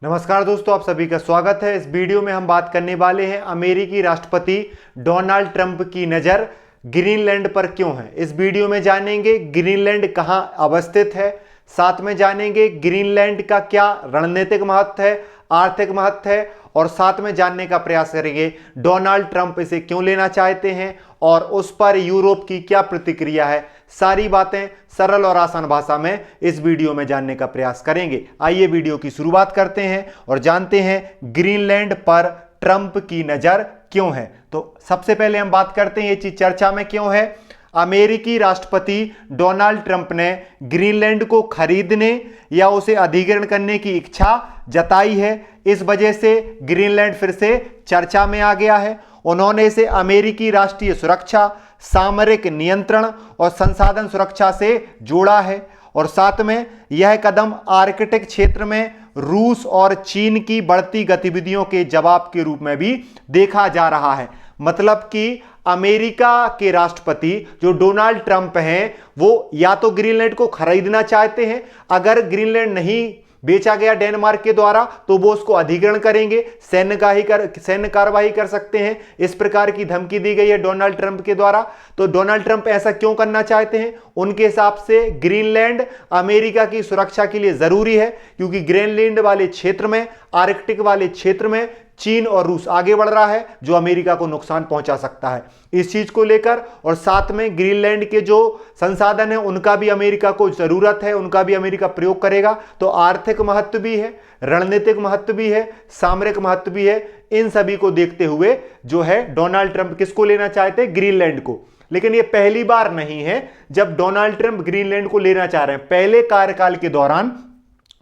नमस्कार दोस्तों, आप सभी का स्वागत है। इस वीडियो में हम बात करने वाले हैं अमेरिकी राष्ट्रपति डोनाल्ड ट्रंप की नज़र ग्रीनलैंड पर क्यों है। इस वीडियो में जानेंगे ग्रीनलैंड कहां अवस्थित है, साथ में जानेंगे ग्रीनलैंड का क्या रणनीतिक महत्व है, आर्थिक महत्व है, और साथ में जानने का प्रयास करेंगे डोनाल्ड ट्रंप इसे क्यों लेना चाहते हैं और उस पर यूरोप की क्या प्रतिक्रिया है। सारी बातें सरल और आसान भाषा में इस वीडियो में जानने का प्रयास करेंगे। आइए वीडियो की शुरुआत करते हैं और जानते हैं ग्रीनलैंड पर ट्रंप की नज़र क्यों है। तो सबसे पहले हम बात करते हैं ये चीज चर्चा में क्यों है। अमेरिकी राष्ट्रपति डोनाल्ड ट्रंप ने ग्रीनलैंड को खरीदने या उसे अधिग्रहण करने की इच्छा जताई है। इस वजह से ग्रीनलैंड फिर से चर्चा में आ गया है। उन्होंने इसे अमेरिकी राष्ट्रीय सुरक्षा, सामरिक नियंत्रण और संसाधन सुरक्षा से जोड़ा है, और साथ में यह कदम आर्कटिक क्षेत्र में रूस और चीन की बढ़ती गतिविधियों के जवाब के रूप में भी देखा जा रहा है। मतलब कि अमेरिका के राष्ट्रपति जो डोनाल्ड ट्रंप हैं वो या तो ग्रीनलैंड को खरीदना चाहते हैं, अगर ग्रीनलैंड नहीं बेचा गया डेनमार्क के द्वारा तो वो उसको अधिग्रहण करेंगे, सैन्य कार्रवाई कर सकते हैं। इस प्रकार की धमकी दी गई है डोनाल्ड ट्रंप के द्वारा। तो डोनाल्ड ट्रंप ऐसा क्यों करना चाहते हैं? उनके हिसाब से ग्रीनलैंड अमेरिका की सुरक्षा के लिए जरूरी है, क्योंकि ग्रीनलैंड वाले क्षेत्र में, आर्कटिक वाले क्षेत्र में चीन और रूस आगे बढ़ रहा है, जो अमेरिका को नुकसान पहुंचा सकता है इस चीज को लेकर। और साथ में ग्रीनलैंड के जो संसाधन है उनका भी अमेरिका को जरूरत है, उनका भी अमेरिका प्रयोग करेगा। तो आर्थिक महत्व भी है, रणनीतिक महत्व भी है, सामरिक महत्व भी है। इन सभी को देखते हुए जो है डोनाल्ड ट्रंप किसको लेना चाहते हैं? ग्रीनलैंड को। लेकिन यह पहली बार नहीं है जब डोनाल्ड ट्रंप ग्रीनलैंड को लेना चाह रहे हैं। पहले कार्यकाल के दौरान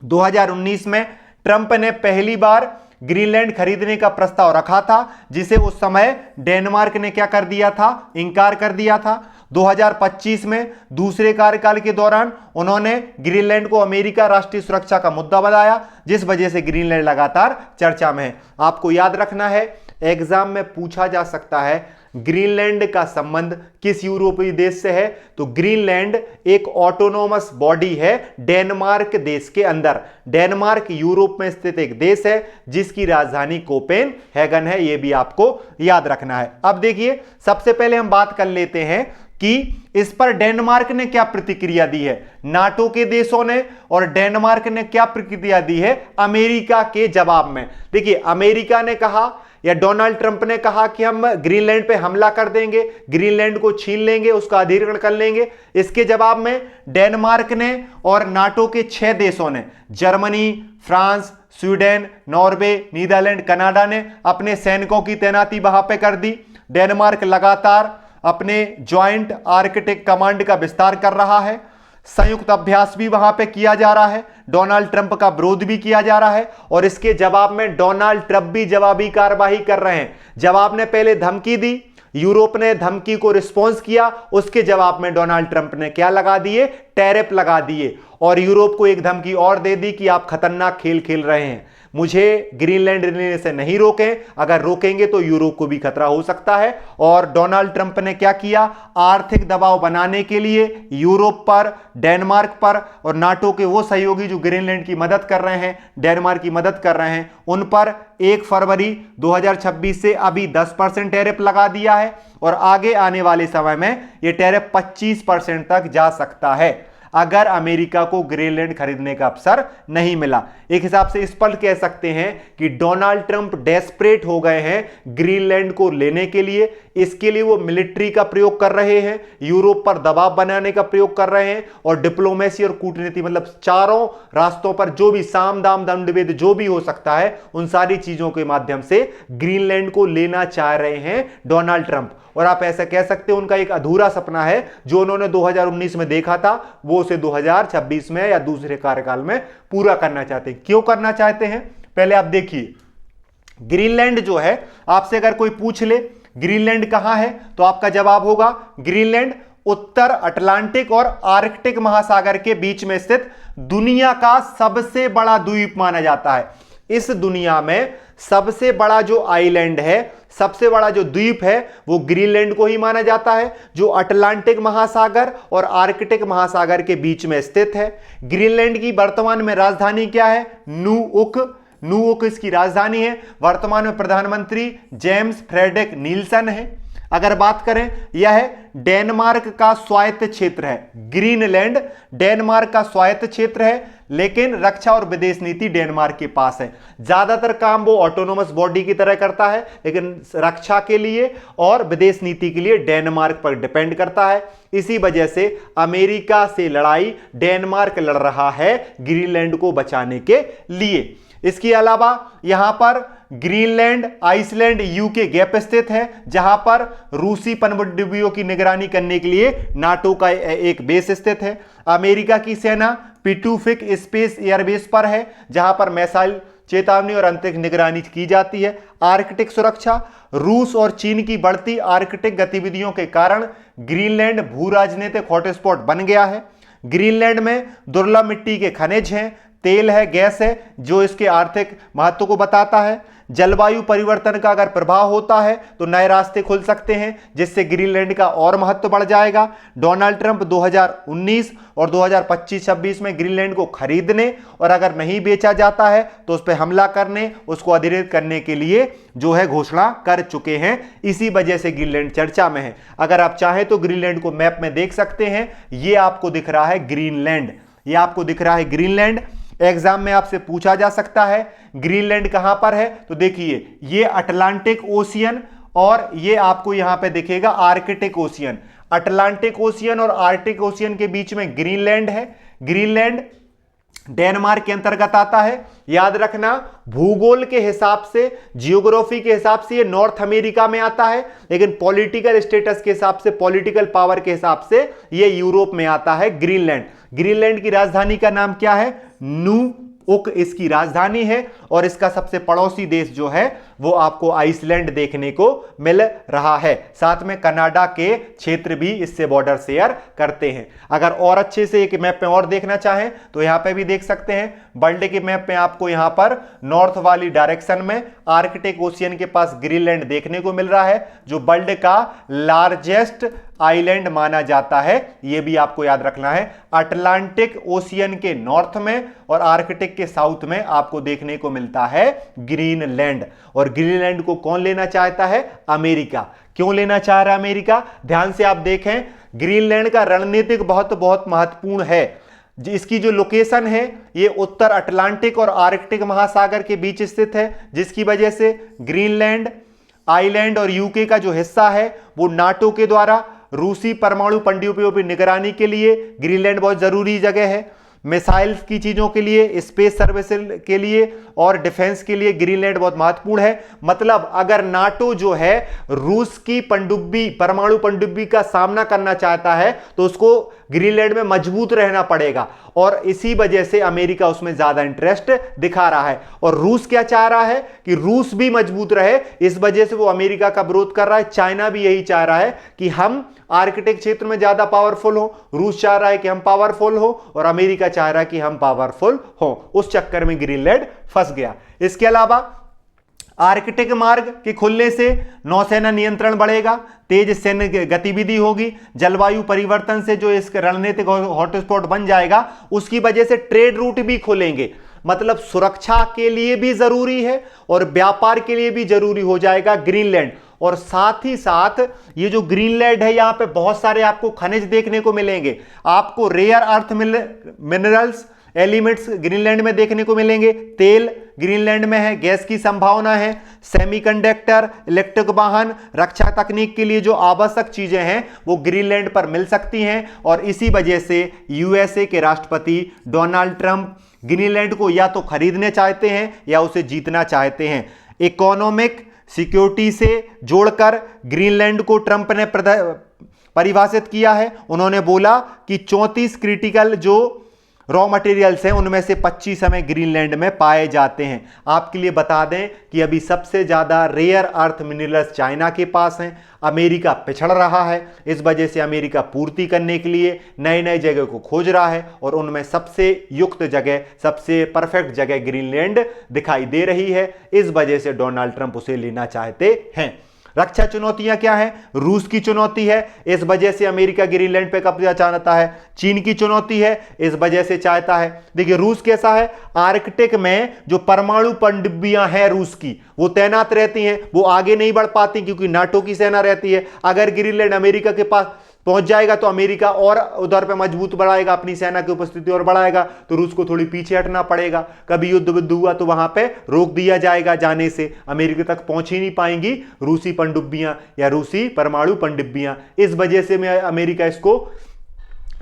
2019 में ट्रंप ने पहली बार ग्रीनलैंड खरीदने का प्रस्ताव रखा था, जिसे उस समय डेनमार्क ने क्या कर दिया था? इंकार कर दिया था। 2025 में दूसरे कार्यकाल के दौरान उन्होंने ग्रीनलैंड को अमेरिका राष्ट्रीय सुरक्षा का मुद्दा बनाया, जिस वजह से ग्रीनलैंड लगातार चर्चा में है। आपको याद रखना है, एग्जाम में पूछा जा सकता है ग्रीनलैंड का संबंध किस यूरोपीय देश से है। तो ग्रीनलैंड एक ऑटोनोमस बॉडी है डेनमार्क देश के अंदर। डेनमार्क यूरोप में स्थित एक देश है जिसकी राजधानी कोपेनहेगन है, यह भी आपको याद रखना है। अब देखिए, सबसे पहले हम बात कर लेते हैं कि इस पर डेनमार्क ने क्या प्रतिक्रिया दी है। नाटो के देशों ने और डेनमार्क ने क्या प्रतिक्रिया दी है अमेरिका के जवाब में। देखिए, अमेरिका ने कहा या डोनाल्ड ट्रंप ने कहा कि हम ग्रीनलैंड पे हमला कर देंगे, ग्रीनलैंड को छीन लेंगे, उसका अधिग्रहण कर लेंगे। इसके जवाब में डेनमार्क ने और नाटो के 6 देशों ने, Germany, France, Sweden, Norway, Netherlands, Canada ने अपने सैनिकों की तैनाती वहां पे कर दी। डेनमार्क लगातार अपने ज्वाइंट आर्कटिक कमांड का विस्तार कर रहा है। संयुक्त अभ्यास भी वहां पे किया जा रहा है। डोनाल्ड ट्रंप का विरोध भी किया जा रहा है, और इसके जवाब में डोनाल्ड ट्रंप भी जवाबी कार्रवाई कर रहे हैं। जवाब ने पहले धमकी दी, यूरोप ने धमकी को रिस्पॉन्स किया, उसके जवाब में डोनाल्ड ट्रंप ने क्या लगा दिए? टैरिफ लगा दिए, और यूरोप को एक धमकी और दे दी कि आप खतरनाक खेल खेल रहे हैं, मुझे ग्रीनलैंड लेने से नहीं रोकें, अगर रोकेंगे तो यूरोप को भी खतरा हो सकता है। और डोनाल्ड ट्रंप ने क्या किया? आर्थिक दबाव बनाने के लिए यूरोप पर, डेनमार्क पर और नाटो के वो सहयोगी जो ग्रीनलैंड की मदद कर रहे हैं, डेनमार्क की मदद कर रहे हैं, उन पर 1 फरवरी 2026 से अभी 10% टैरिफ लगा दिया है, और आगे आने वाले समय में यह टैरिफ 25% तक जा सकता है अगर अमेरिका को ग्रीनलैंड खरीदने का अवसर नहीं मिला। एक हिसाब से इस पर कह सकते हैं कि डोनाल्ड ट्रंप डेस्परेट हो गए हैं ग्रीनलैंड को लेने के लिए। इसके लिए वो मिलिट्री का प्रयोग कर रहे हैं, यूरोप पर दबाव बनाने का प्रयोग कर रहे हैं, और डिप्लोमेसी और कूटनीति, मतलब चारों रास्तों पर जो भी साम दाम दंड भेद जो भी हो सकता है, उन सारी चीजों के माध्यम से ग्रीनलैंड को लेना चाह रहे हैं डोनाल्ड ट्रंप। और आप ऐसा कह सकते हैं उनका एक अधूरा सपना है जो उन्होंने 2019 में देखा था, वो उसे 2026 में या दूसरे कार्यकाल में पूरा करना चाहते हैं। क्यों करना चाहते हैं? पहले आप देखिए, ग्रीनलैंड जो है, आपसे अगर कोई पूछ ले ग्रीनलैंड कहां है, तो आपका जवाब होगा ग्रीनलैंड उत्तर अटलांटिक और आर्कटिक महासागर के बीच में स्थित दुनिया का सबसे बड़ा द्वीप माना जाता है। इस दुनिया में सबसे बड़ा जो आइलैंड है, सबसे बड़ा जो द्वीप है, वो ग्रीनलैंड को ही माना जाता है, जो अटलांटिक महासागर और आर्कटिक महासागर के बीच में स्थित है। ग्रीनलैंड की वर्तमान में राजधानी क्या है? नुउक। नुवोक इसकी राजधानी है। वर्तमान में प्रधानमंत्री जेम्स फ्रेडरिक नीलसन है। अगर बात करें, यह डेनमार्क का स्वायत्त क्षेत्र है। ग्रीनलैंड डेनमार्क का स्वायत्त क्षेत्र है, लेकिन रक्षा और विदेश नीति डेनमार्क के पास है। ज्यादातर काम वो ऑटोनोमस बॉडी की तरह करता है, लेकिन रक्षा के लिए और विदेश नीति के लिए डेनमार्क पर डिपेंड करता है। इसी वजह से अमेरिका से लड़ाई डेनमार्क लड़ रहा है ग्रीनलैंड को बचाने के लिए। इसके अलावा यहां पर ग्रीनलैंड, आइसलैंड, यूके गैप स्थित है, जहां पर रूसी पनडुब्बियों की निगरानी करने के लिए नाटो का एक बेस स्थित है। अमेरिका की सेना पिटूफिक स्पेस एयरबेस पर है, जहां पर मिसाइल चेतावनी और अंतरिक्ष निगरानी की जाती है। आर्कटिक सुरक्षा, रूस और चीन की बढ़ती आर्कटिक गतिविधियों के कारण ग्रीनलैंड भू राजनीतिक हॉटस्पॉट बन गया है। ग्रीनलैंड में दुर्लभ मिट्टी के खनिज हैं, तेल है, गैस है, जो इसके आर्थिक महत्व को बताता है। जलवायु परिवर्तन का अगर प्रभाव होता है तो नए रास्ते खुल सकते हैं, जिससे ग्रीनलैंड का और महत्व बढ़ जाएगा। डोनाल्ड ट्रंप 2019 और 2025-26 में ग्रीनलैंड को खरीदने और अगर नहीं बेचा जाता है तो उस पर हमला करने, उसको अधिकृत करने के लिए जो है घोषणा कर चुके हैं। इसी वजह से ग्रीनलैंड चर्चा में है। अगर आप चाहें तो ग्रीनलैंड को मैप में देख सकते हैं। ये आपको दिख रहा है ग्रीनलैंड, ये आपको दिख रहा है ग्रीनलैंड। एग्जाम में आपसे पूछा जा सकता है ग्रीनलैंड कहां पर है, तो देखिए ये अटलांटिक ओशियन और ये आपको यहां पे दिखेगा आर्कटिक ओशियन। अटलांटिक ओशियन और आर्कटिक ओशियन के बीच में ग्रीनलैंड है। ग्रीनलैंड डेनमार्क के अंतर्गत आता है। याद रखना, भूगोल के हिसाब से, जियोग्राफी के हिसाब से ये नॉर्थ अमेरिका में आता है, लेकिन पॉलिटिकल स्टेटस के हिसाब से, पॉलिटिकल पावर के हिसाब से ये यूरोप में आता है ग्रीनलैंड। ग्रीनलैंड की राजधानी का नाम क्या है? नुवुक इसकी राजधानी है। और इसका सबसे पड़ोसी देश जो है वो आपको आइसलैंड देखने को मिल रहा है। साथ में कनाडा के क्षेत्र भी इससे बॉर्डर शेयर करते हैं। अगर और अच्छे से एक मैप में और देखना चाहें तो यहां पे भी देख सकते हैं। वर्ल्ड के मैप में आपको यहां पर नॉर्थ वाली डायरेक्शन में आर्कटिक ओशियन के पास ग्रीनलैंड देखने को मिल रहा है, जो वर्ल्ड का लार्जेस्ट आइलैंड माना जाता है। यह भी आपको याद रखना है। अटलांटिक ओशियन के नॉर्थ में और आर्कटिक के साउथ में आपको देखने को मिलता है ग्रीनलैंड। और ग्रीनलैंड को कौन लेना चाहता है? अमेरिका। क्यों लेना चाह रहा है अमेरिका? ध्यान से आप देखें, ग्रीनलैंड का रणनीतिक बहुत महत्वपूर्ण है। इसकी जो लोकेशन है ये उत्तर अटलांटिक और आर्कटिक महासागर के बीच स्थित है, जिसकी वजह से ग्रीनलैंड, आइलैंड और यूके का जो हिस्सा है वो नाटो के द्वारा रूसी परमाणु पनडुब्बियों पर निगरानी के लिए ग्रीनलैंड बहुत जरूरी जगह है। मिसाइल्स की चीजों के लिए, स्पेस सर्विस के लिए और डिफेंस के लिए ग्रीनलैंड बहुत महत्वपूर्ण है। मतलब अगर नाटो जो है रूस की पनडुब्बी, परमाणु पनडुब्बी का सामना करना चाहता है तो उसको ग्रीनलैंड में मजबूत रहना पड़ेगा, और इसी वजह से अमेरिका उसमें ज्यादा इंटरेस्ट दिखा रहा है। और रूस क्या चाह रहा है कि रूस भी मजबूत रहे, इस वजह से वो अमेरिका का विरोध कर रहा है। चाइना भी यही चाह रहा है कि हम आर्कटिक क्षेत्र में ज्यादा पावरफुल हो। रूस चाह रहा है कि हम पावरफुल हो और अमेरिका चाह रहा है कि हम पावरफुल हो। उस चक्कर में ग्रीनलैंड फंस गया। इसके अलावा आर्कटिक मार्ग के खुलने से नौसेना नियंत्रण बढ़ेगा, तेज सैन्य गतिविधि होगी। जलवायु परिवर्तन से जो इस रणनीतिक हॉटस्पॉट बन जाएगा उसकी वजह से ट्रेड रूट भी खुलेंगे। मतलब सुरक्षा के लिए भी जरूरी है और व्यापार के लिए भी जरूरी हो जाएगा ग्रीनलैंड। और साथ ही साथ ये जो ग्रीनलैंड है, यहां पे बहुत सारे आपको खनिज देखने को मिलेंगे। आपको rare earth minerals, elements Greenland में देखने को मिलेंगे। तेल ग्रीनलैंड में है, गैस की संभावना है। सेमीकंडक्टर, इलेक्ट्रिक वाहन, रक्षा तकनीक के लिए जो आवश्यक चीजें हैं वो ग्रीनलैंड पर मिल सकती हैं। और इसी वजह से यूएसए के राष्ट्रपति डोनाल्ड ट्रंप ग्रीनलैंड को या तो खरीदने चाहते हैं या उसे जीतना चाहते हैं। इकोनॉमिक सिक्योरिटी से जोड़कर ग्रीनलैंड को ट्रंप ने परिभाषित किया है। उन्होंने बोला कि 34 क्रिटिकल जो रॉ मटेरियल्स हैं उनमें से 25 हमें ग्रीनलैंड में पाए जाते हैं। आपके लिए बता दें कि अभी सबसे ज्यादा रेयर अर्थ मिनरल्स चाइना के पास हैं। अमेरिका पिछड़ रहा है, इस वजह से अमेरिका पूर्ति करने के लिए नए नए जगह को खोज रहा है और उनमें सबसे युक्त जगह, सबसे परफेक्ट जगह ग्रीनलैंड दिखाई दे रही है। इस वजह से डोनाल्ड ट्रंप उसे लेना चाहते हैं। रक्षा चुनौतियां क्या है? रूस की चुनौती है, इस वजह से अमेरिका ग्रीनलैंड पे कब्जा चाहता है। चीन की चुनौती है, इस वजह से चाहता है। देखिए रूस कैसा है, आर्कटिक में जो परमाणु पनडुब्बियां हैं रूस की, वो तैनात रहती हैं, वो आगे नहीं बढ़ पाती क्योंकि नाटो की सेना रहती है। अगर ग्रीनलैंड अमेरिका के पास पहुंच जाएगा तो अमेरिका और उधर पे मजबूत बढ़ाएगा, अपनी सेना की उपस्थिति और बढ़ाएगा, तो रूस को थोड़ी पीछे हटना पड़ेगा। कभी युद्ध बुद्ध हुआ तो वहां पे रोक दिया जाएगा जाने से, अमेरिका तक पहुंच ही नहीं पाएंगी रूसी पनडुब्बियां या रूसी परमाणु पनडुब्बियां। इस वजह से मैं अमेरिका इसको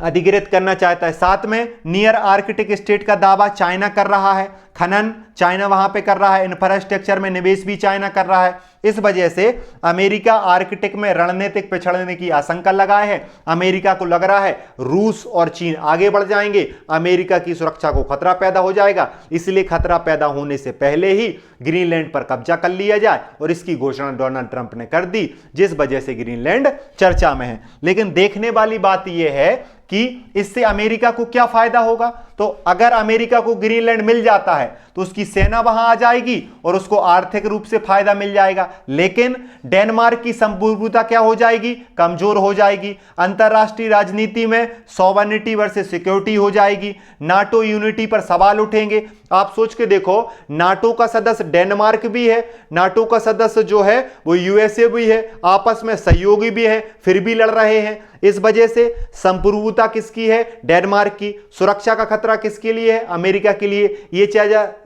अधिकृत करना चाहता है। साथ में नियर आर्कटिक स्टेट का दावा चाइना कर रहा है, खनन चाइना वहां पे कर रहा है, इंफ्रास्ट्रक्चर में निवेश भी चाइना कर रहा है। इस वजह से अमेरिका आर्कटिक में रणनीतिक पिछड़ने की आशंका लगाए है। अमेरिका को लग रहा है रूस और चीन आगे बढ़ जाएंगे, अमेरिका की सुरक्षा को खतरा पैदा हो जाएगा, इसलिए खतरा पैदा होने से पहले ही ग्रीनलैंड पर कब्जा कर लिया जाए, और इसकी घोषणा डोनाल्ड ट्रंप ने कर दी, जिस वजह से ग्रीनलैंड चर्चा में है। लेकिन देखने वाली बात यह है कि इससे अमेरिका को क्या फायदा होगा। तो अगर अमेरिका को ग्रीनलैंड मिल जाता है तो उसकी सेना वहां आ जाएगी और उसको आर्थिक रूप से फायदा मिल जाएगा, लेकिन डेनमार्क की संप्रभुता क्या हो जाएगी? कमजोर हो जाएगी। अंतरराष्ट्रीय राजनीति में सॉवरेनिटी वर्सेस सिक्योरिटी हो जाएगी, नाटो यूनिटी पर सवाल उठेंगे। आप सोच के देखो, नाटो का सदस्य डेनमार्क भी है, नाटो का सदस्य जो है वो यूएसए भी है, आपस में सहयोगी भी है, फिर भी लड़ रहे हैं। इस वजह से संप्रभुता किसकी है? डेनमार्क की। सुरक्षा का खतरा किसके लिए है? अमेरिका के लिए।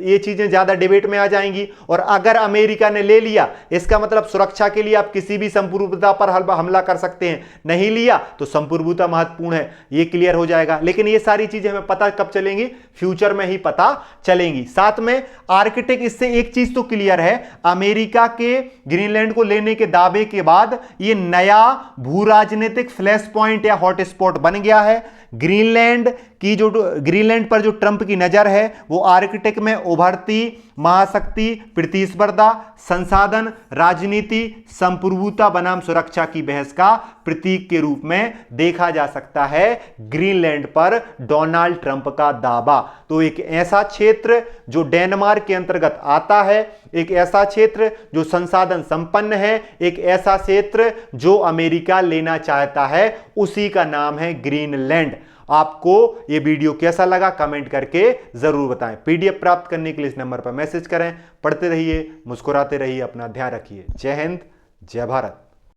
ये चीजें ज्यादा डिबेट में आ जाएंगी। और अगर अमेरिका ने ले लिया, इसका मतलब सुरक्षा के लिए आप किसी भी संप्रभुता पर हमला कर सकते हैं, नहीं लिया तो संप्रभुता महत्वपूर्ण है, ये क्लियर हो जाएगा। लेकिन ये सारी चीजें हमें पता कब चलेंगी? फ्यूचर में ही पता चलेंगी। साथ में आर्कटिक, इससे एक चीज तो क्लियर है, अमेरिका के ग्रीनलैंड को लेने के दावे के बाद ये नया भू राजनीतिक फ्लैश पॉइंट या हॉटस्पॉट बन गया है। ग्रीनलैंड पर जो ट्रंप की नजर है वो आर्कटिक में उभरती महाशक्ति, प्रतिस्पर्धा, संसाधन, राजनीति, संप्रभुता बनाम सुरक्षा की बहस का प्रतीक के रूप में देखा जा सकता है ग्रीनलैंड पर डोनाल्ड ट्रंप का दावा। तो एक ऐसा क्षेत्र जो डेनमार्क के अंतर्गत आता है, एक ऐसा क्षेत्र जो संसाधन संपन्न है, एक ऐसा क्षेत्र जो अमेरिका लेना चाहता है, उसी का नाम है ग्रीनलैंड। आपको यह वीडियो कैसा लगा कमेंट करके जरूर बताएं। पीडीएफ प्राप्त करने के लिए इस नंबर पर मैसेज करें। पढ़ते रहिए, मुस्कुराते रहिए, अपना ध्यान रखिए। जय हिंद, जय भारत।